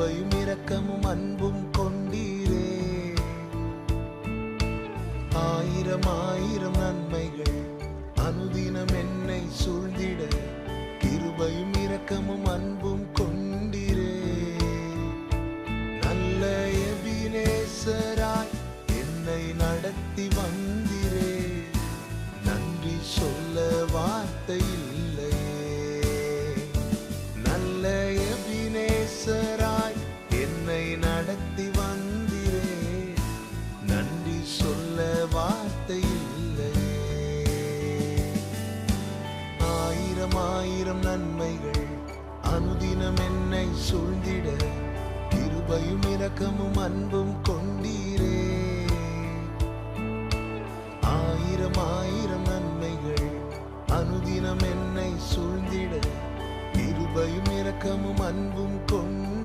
கிருபையும் இரக்கமும் அன்பும் கொண்டீரே. ஆயிரம் ஆயிரம் நன்மைகள் அனுதினம் என்னை சூழ்ந்திட கிருபையும் இரக்கமும் அன்பும் கொண்டீரே. நல்ல எபினேசராய் என்னை நடத்தி வந்தீரே. நன்றி சொல்ல வார்த்தை இல்லையே. நல்ல எபினேசராய் என்னை நடத்தி வந்தீரே. நன்றி சொல்ல வார்த்தை இல்லையே. ஆயிரம் ஆயிரம் நன்மைகள் அனுதினம் என்னை சூழ்ந்திட கிருபையும் இரக்கமும் அன்பும் கொண்டீரே. ஆயிரம் ஆயிரம் நன்மைகள் அனுதினம் என்னை சூழ்ந்திட கிருபையும் இரக்கமும் அன்பும் கொண்டீரே.